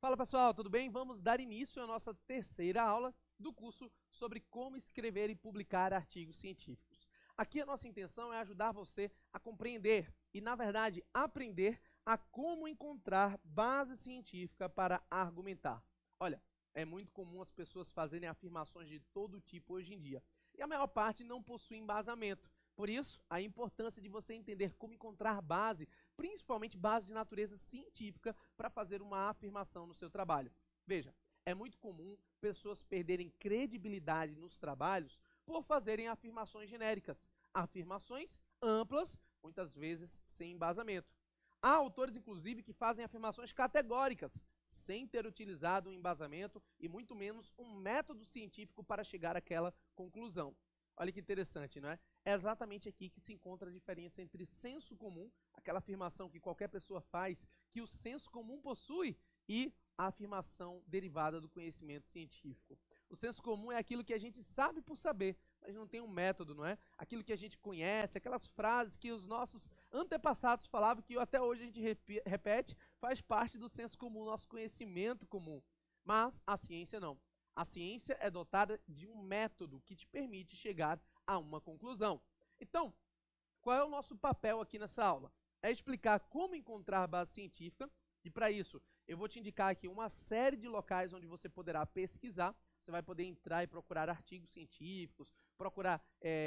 Fala pessoal, tudo bem? Vamos dar início à nossa terceira aula do curso sobre como escrever e publicar artigos científicos. Aqui a nossa intenção é ajudar você a compreender e, na verdade, aprender a como encontrar base científica para argumentar. Olha, é muito comum as pessoas fazerem afirmações de todo tipo hoje em dia, e a maior parte não possui embasamento. Por isso, a importância de você entender como encontrar base, principalmente base de natureza científica, para fazer uma afirmação no seu trabalho. Veja, é muito comum pessoas perderem credibilidade nos trabalhos por fazerem afirmações genéricas, afirmações amplas, muitas vezes sem embasamento. Há autores, inclusive, que fazem afirmações categóricas, sem ter utilizado um embasamento e muito menos um método científico para chegar àquela conclusão. Olha que interessante, não é? É exatamente aqui que se encontra a diferença entre senso comum, aquela afirmação que qualquer pessoa faz, que o senso comum possui, e a afirmação derivada do conhecimento científico. O senso comum é aquilo que a gente sabe por saber, mas não tem um método, não é? Aquilo que a gente conhece, aquelas frases que os nossos antepassados falavam, que até hoje a gente repete, faz parte do senso comum, nosso conhecimento comum. Mas a ciência não. A ciência é dotada de um método que te permite chegar a uma conclusão. Então, qual é o nosso papel aqui nessa aula? É explicar como encontrar base científica, e para isso eu vou te indicar aqui uma série de locais onde você poderá pesquisar. Você vai poder entrar e procurar artigos científicos, procurar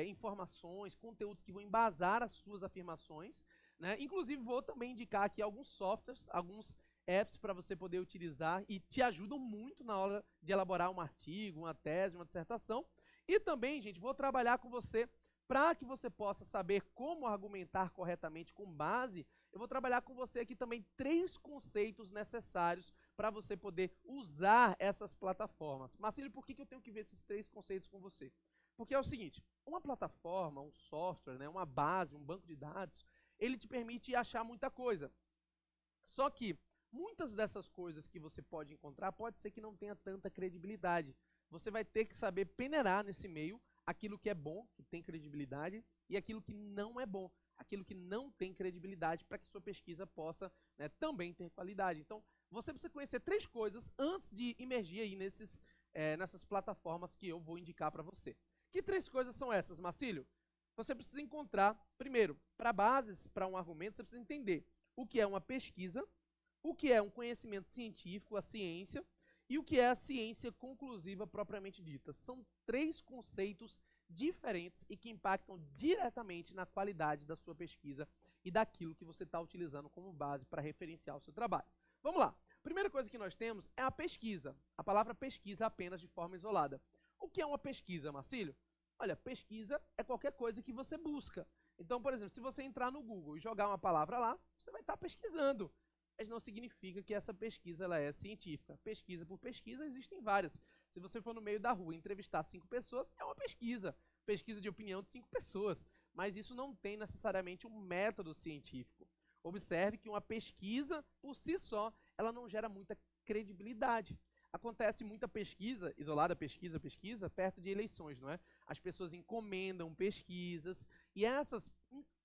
informações, conteúdos que vão embasar as suas afirmações, né? Inclusive vou também indicar aqui alguns softwares, alguns apps para você poder utilizar e te ajudam muito na hora de elaborar um artigo, uma tese, uma dissertação. E também, gente, vou trabalhar com você para que você possa saber como argumentar corretamente com base. Eu vou trabalhar com você aqui também 3 conceitos necessários para você poder usar essas plataformas. Marcílio, por que eu tenho que ver esses 3 conceitos com você? Porque é o seguinte, uma plataforma, um software, né, uma base, um banco de dados, ele te permite achar muita coisa. Só que muitas dessas coisas que você pode encontrar pode ser que não tenha tanta credibilidade. Você vai ter que saber peneirar nesse meio aquilo que é bom, que tem credibilidade, e aquilo que não é bom, aquilo que não tem credibilidade, para que sua pesquisa possa, né, também ter qualidade. Então, você precisa conhecer 3 coisas antes de imergir aí nessas plataformas que eu vou indicar para você. Que 3 coisas são essas, Marcílio? Você precisa encontrar, primeiro, para bases para um argumento, você precisa entender o que é uma pesquisa, o que é um conhecimento científico, a ciência, e o que é a ciência conclusiva propriamente dita. São 3 conceitos diferentes e que impactam diretamente na qualidade da sua pesquisa e daquilo que você está utilizando como base para referenciar o seu trabalho. Vamos lá. Primeira coisa que nós temos é a pesquisa. A palavra pesquisa apenas de forma isolada. O que é uma pesquisa, Marcílio? Olha, pesquisa é qualquer coisa que você busca. Então, por exemplo, se você entrar no Google e jogar uma palavra lá, você vai estar pesquisando. Mas não significa que essa pesquisa ela é científica. Pesquisa por pesquisa existem várias. Se você for no meio da rua e entrevistar 5 pessoas, é uma pesquisa. Pesquisa de opinião de 5 pessoas. Mas isso não tem necessariamente um método científico. Observe que uma pesquisa, por si só, ela não gera muita credibilidade. Acontece muita pesquisa, isolada pesquisa, perto de eleições, não é? As pessoas encomendam pesquisas e essas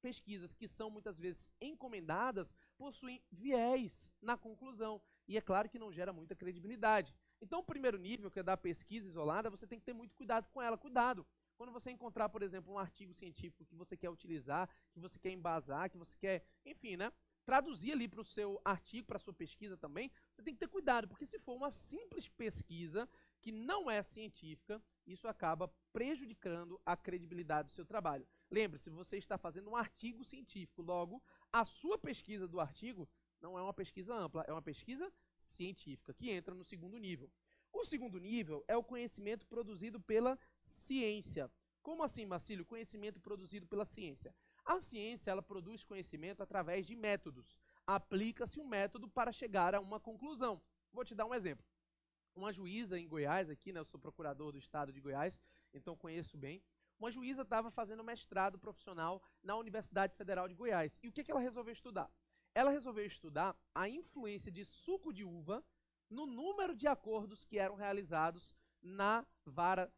pesquisas que são muitas vezes encomendadas possuem viés na conclusão e é claro que não gera muita credibilidade. Então o primeiro nível, que é da pesquisa isolada, você tem que ter muito cuidado com ela. Cuidado! Quando você encontrar, por exemplo, um artigo científico que você quer utilizar, que você quer embasar, que você quer, enfim, né, traduzir ali para o seu artigo, para a sua pesquisa também, você tem que ter cuidado, porque se for uma simples pesquisa que não é científica, isso acaba prejudicando a credibilidade do seu trabalho. Lembre-se, você está fazendo um artigo científico, logo, a sua pesquisa do artigo não é uma pesquisa ampla, é uma pesquisa científica, que entra no segundo nível. O segundo nível é o conhecimento produzido pela ciência. Como assim, Marcílio? Conhecimento produzido pela ciência. A ciência, ela produz conhecimento através de métodos. Aplica-se um método para chegar a uma conclusão. Vou te dar um exemplo. Uma juíza em Goiás, aqui, né, eu sou procurador do estado de Goiás, então conheço bem. Uma juíza estava fazendo mestrado profissional na Universidade Federal de Goiás. E o que ela resolveu estudar? Ela resolveu estudar a influência de suco de uva no número de acordos que eram realizados na vara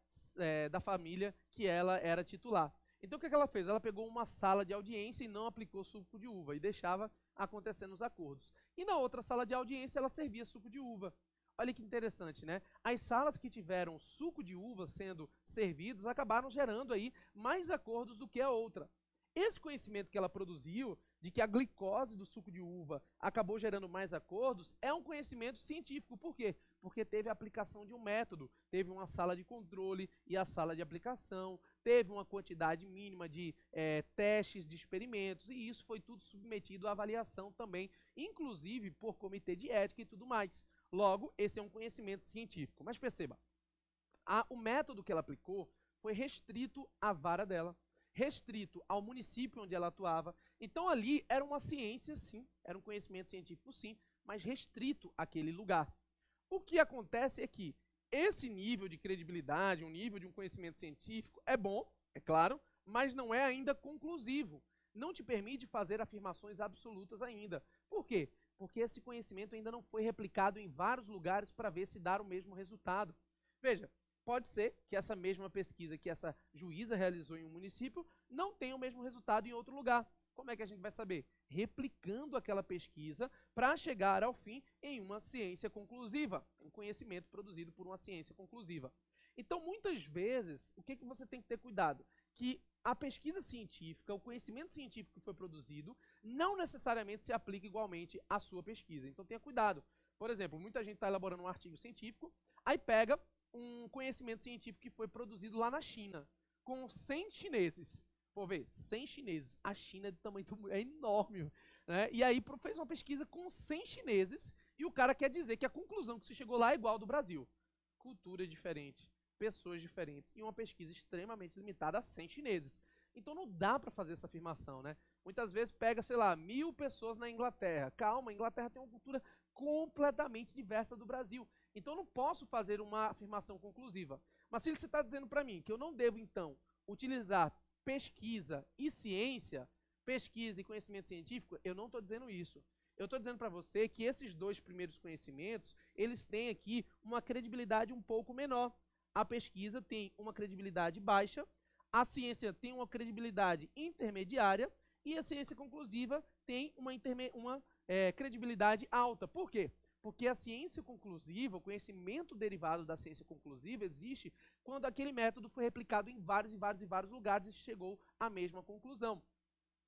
da família que ela era titular. Então o que ela fez? Ela pegou uma sala de audiência e não aplicou suco de uva e deixava acontecendo os acordos. E na outra sala de audiência ela servia suco de uva. Olha que interessante, né? As salas que tiveram suco de uva sendo servidos acabaram gerando aí mais acordos do que a outra. Esse conhecimento que ela produziu, de que a glicose do suco de uva acabou gerando mais acordos, é um conhecimento científico. Por quê? Porque teve a aplicação de um método, teve uma sala de controle e a sala de aplicação, teve uma quantidade mínima de testes, de experimentos, e isso foi tudo submetido à avaliação também, inclusive por comitê de ética e tudo mais. Logo, esse é um conhecimento científico. Mas perceba, o método que ela aplicou foi restrito à vara dela, restrito ao município onde ela atuava. Então ali era uma ciência, sim, era um conhecimento científico, sim, mas restrito àquele lugar. O que acontece é que esse nível de credibilidade, um nível de um conhecimento científico é bom, é claro, mas não é ainda conclusivo. Não te permite fazer afirmações absolutas ainda. Por quê? Porque esse conhecimento ainda não foi replicado em vários lugares para ver se dá o mesmo resultado. Veja, pode ser que essa mesma pesquisa que essa juíza realizou em um município não tenha o mesmo resultado em outro lugar. Como é que a gente vai saber? Replicando aquela pesquisa para chegar ao fim em uma ciência conclusiva, um conhecimento produzido por uma ciência conclusiva. Então, muitas vezes, o que você tem que ter cuidado? Que a pesquisa científica, o conhecimento científico que foi produzido, não necessariamente se aplica igualmente à sua pesquisa. Então, tenha cuidado. Por exemplo, muita gente está elaborando um artigo científico, aí pega um conhecimento científico que foi produzido lá na China, com 100 chineses. Pô, vê, 100 chineses. A China é de tamanho é enorme. Né? E aí fez uma pesquisa com 100 chineses e o cara quer dizer que a conclusão que se chegou lá é igual ao do Brasil. Cultura diferente, pessoas diferentes e uma pesquisa extremamente limitada a 100 chineses. Então não dá para fazer essa afirmação, né? Muitas vezes pega, sei lá, 1000 pessoas na Inglaterra. Calma, a Inglaterra tem uma cultura completamente diversa do Brasil. Então eu não posso fazer uma afirmação conclusiva. Mas se você está dizendo para mim que eu não devo, então, utilizar pesquisa e ciência, pesquisa e conhecimento científico, eu não estou dizendo isso. Eu estou dizendo para você que esses dois primeiros conhecimentos, eles têm aqui uma credibilidade um pouco menor. A pesquisa tem uma credibilidade baixa, a ciência tem uma credibilidade intermediária e a ciência conclusiva tem uma credibilidade alta. Por quê? Porque a ciência conclusiva, o conhecimento derivado da ciência conclusiva existe quando aquele método foi replicado em vários lugares e chegou à mesma conclusão.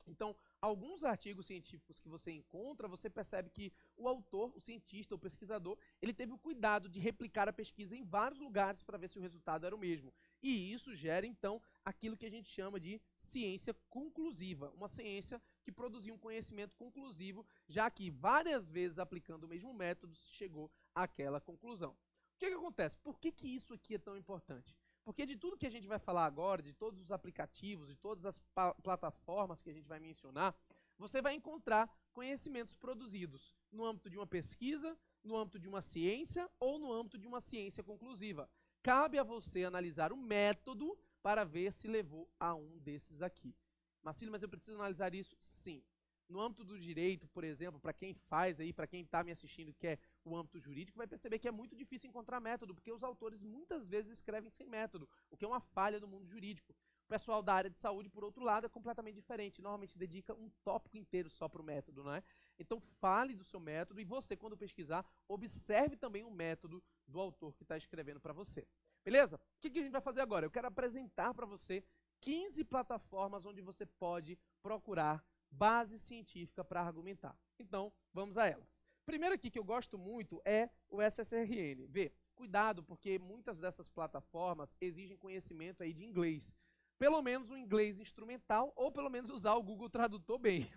Então, alguns artigos científicos que você encontra, você percebe que o autor, o cientista, o pesquisador, ele teve o cuidado de replicar a pesquisa em vários lugares para ver se o resultado era o mesmo. E isso gera, então, aquilo que a gente chama de ciência conclusiva, uma ciência que produziu um conhecimento conclusivo, já que várias vezes aplicando o mesmo método se chegou àquela conclusão. O que acontece? Por que isso aqui é tão importante? Porque de tudo que a gente vai falar agora, de todos os aplicativos, de todas as plataformas que a gente vai mencionar, você vai encontrar conhecimentos produzidos no âmbito de uma pesquisa, no âmbito de uma ciência ou no âmbito de uma ciência conclusiva. Cabe a você analisar o método para ver se levou a um desses aqui. Marcílio, mas eu preciso analisar isso? Sim. No âmbito do direito, por exemplo, para quem faz aí, para quem está me assistindo, que é o âmbito jurídico, vai perceber que é muito difícil encontrar método, porque os autores muitas vezes escrevem sem método, o que é uma falha no mundo jurídico. O pessoal da área de saúde, por outro lado, é completamente diferente. Normalmente dedica um tópico inteiro só para o método, não é? Então fale do seu método e você, quando pesquisar, observe também o método do autor que está escrevendo para você. Beleza? O que a gente vai fazer agora? Eu quero apresentar para você 15 plataformas onde você pode procurar base científica para argumentar. Então, vamos a elas. Primeiro aqui que eu gosto muito é o SSRN. Vê, cuidado, porque muitas dessas plataformas exigem conhecimento aí de inglês. Pelo menos um inglês instrumental, ou pelo menos usar o Google Tradutor bem,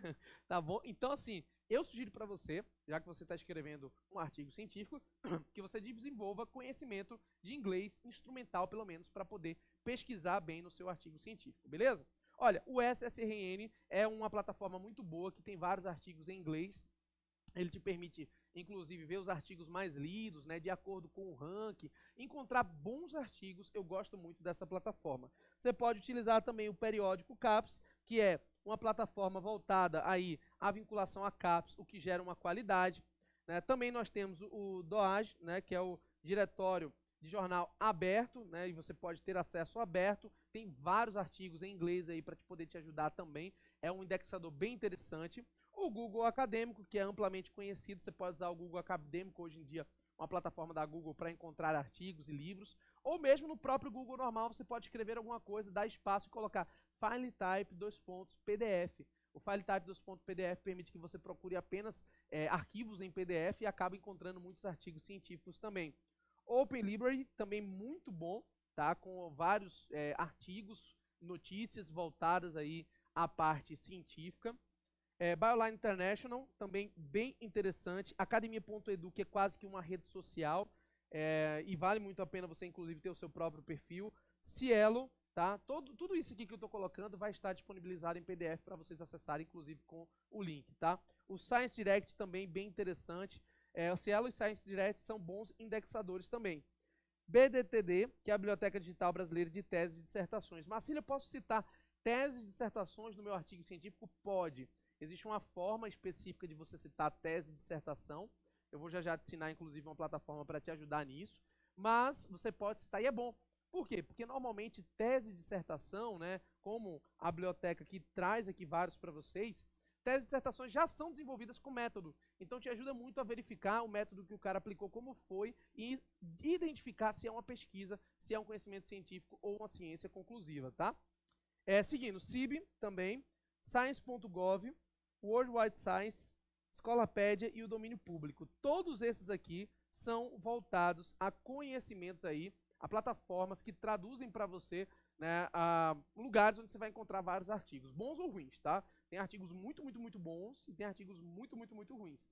tá bom? Então, assim, eu sugiro para você, já que você está escrevendo um artigo científico, que você desenvolva conhecimento de inglês instrumental, pelo menos, para poder pesquisar bem no seu artigo científico, beleza? Olha, o SSRN é uma plataforma muito boa, que tem vários artigos em inglês. Ele te permite, inclusive, ver os artigos mais lidos, né, de acordo com o ranking, encontrar bons artigos. Eu gosto muito dessa plataforma. Você pode utilizar também o periódico CAPES, que é uma plataforma voltada aí à vinculação a CAPES, o que gera uma qualidade. Né? Também nós temos o DOAJ, né, que é o Diretório de jornal aberto, né, e você pode ter acesso aberto. Tem vários artigos em inglês aí para poder te ajudar também. É um indexador bem interessante. O Google Acadêmico, que é amplamente conhecido, você pode usar o Google Acadêmico hoje em dia, uma plataforma da Google para encontrar artigos e livros, ou mesmo no próprio Google normal você pode escrever alguma coisa, dar espaço e colocar file type PDF. O file type PDF permite que você procure apenas arquivos em PDF e acaba encontrando muitos artigos científicos também. Open Library, também muito bom, tá? Com vários artigos, notícias voltadas aí à parte científica. Bioline International, também bem interessante. Academia.edu, que é quase que uma rede social, e vale muito a pena você, inclusive, ter o seu próprio perfil. Cielo, tá? Tudo isso aqui que eu estou colocando vai estar disponibilizado em PDF para vocês acessarem, inclusive com o link, tá? O Science Direct também bem interessante. O Cielo e Science Direct são bons indexadores também. BDTD, que é a Biblioteca Digital Brasileira de Teses e Dissertações. Marcília, eu posso citar teses e dissertações no meu artigo científico? Pode. Existe uma forma específica de você citar tese e dissertação. Eu vou já te ensinar, inclusive, uma plataforma para te ajudar nisso. Mas você pode citar, e é bom. Por quê? Porque normalmente tese e dissertação, né, como a biblioteca que traz aqui vários para vocês, teses e dissertações já são desenvolvidas com método. Então te ajuda muito a verificar o método que o cara aplicou, como foi, e identificar se é uma pesquisa, se é um conhecimento científico ou uma ciência conclusiva, tá? Seguindo, CIB também, Science.gov, World Wide Science, Escolapédia e o domínio público. Todos esses aqui são voltados a conhecimentos aí, a plataformas que traduzem para você, né, a lugares onde você vai encontrar vários artigos, bons ou ruins, tá? Tem artigos muito bons e tem artigos muito ruins.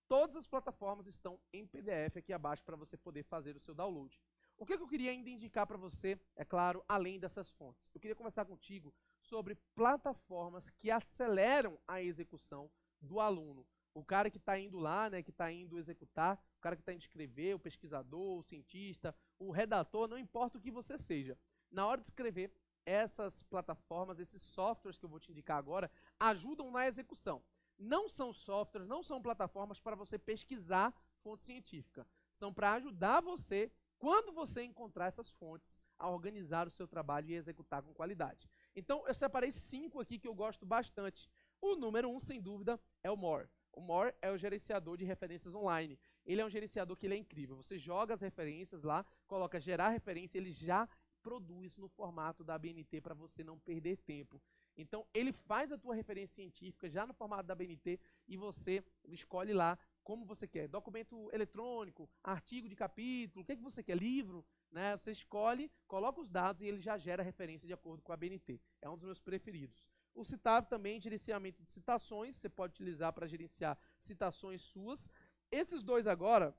Todas as plataformas estão em PDF aqui abaixo para você poder fazer o seu download. O que eu queria ainda indicar para você, é claro, além dessas fontes? Eu queria conversar contigo sobre plataformas que aceleram a execução do aluno. O cara que está indo lá, né, que está indo executar, o cara que está indo escrever, o pesquisador, o cientista, o redator, não importa o que você seja. Na hora de escrever, essas plataformas, esses softwares que eu vou te indicar agora, ajudam na execução. Não são softwares, não são plataformas para você pesquisar fonte científica. São para ajudar você, quando você encontrar essas fontes, a organizar o seu trabalho e executar com qualidade. Então, eu separei 5 aqui que eu gosto bastante. O número 1, sem dúvida, é o More. O More é o gerenciador de referências online. Ele é um gerenciador que ele é incrível. Você joga as referências lá, coloca gerar referência, ele já produz no formato da ABNT para você não perder tempo. Então, ele faz a tua referência científica já no formato da ABNT e você escolhe lá como você quer. Documento eletrônico, artigo de capítulo, o que você quer? Livro, né? Você escolhe, coloca os dados e ele já gera referência de acordo com a ABNT. É um dos meus preferidos. O Citave também, gerenciamento de citações, você pode utilizar para gerenciar citações suas. Esses dois agora,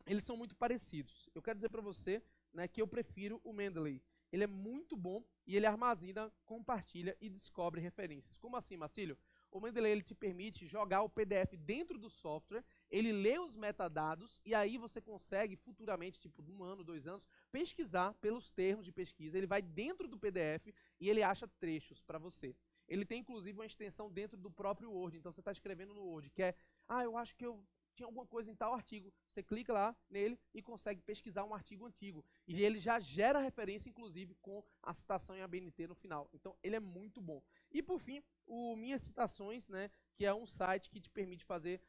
eles são muito parecidos. Eu quero dizer para você, né, que eu prefiro o Mendeley. Ele é muito bom e ele armazena, compartilha e descobre referências. Como assim, Marcílio? O Mendeley ele te permite jogar o PDF dentro do software, ele lê os metadados e aí você consegue futuramente, tipo 1 ano, 2 anos, pesquisar pelos termos de pesquisa. Ele vai dentro do PDF e ele acha trechos para você. Ele tem inclusive uma extensão dentro do próprio Word, então você está escrevendo no Word, que é, eu acho que eu tinha alguma coisa em tal artigo. Você clica lá nele e consegue pesquisar um artigo antigo. E ele já gera referência, inclusive, com a citação em ABNT no final. Então, ele é muito bom. E, por fim, o Minhas Citações, né, que é um site que te permite fazer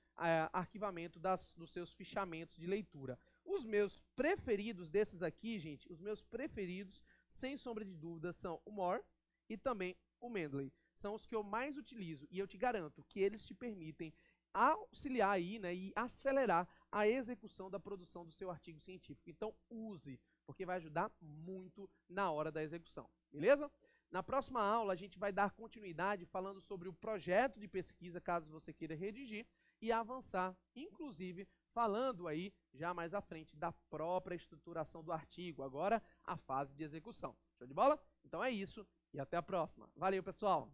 arquivamento dos seus fichamentos de leitura. Os meus preferidos desses aqui, gente, os meus preferidos, sem sombra de dúvida, são o More e também o Mendeley. São os que eu mais utilizo. E eu te garanto que eles te permitem auxiliar aí, né, e acelerar a execução da produção do seu artigo científico. Então, use, porque vai ajudar muito na hora da execução, beleza? Na próxima aula, a gente vai dar continuidade falando sobre o projeto de pesquisa, caso você queira redigir, e avançar, inclusive, falando aí, já mais à frente, da própria estruturação do artigo, agora a fase de execução. Show de bola? Então é isso, e até a próxima. Valeu, pessoal!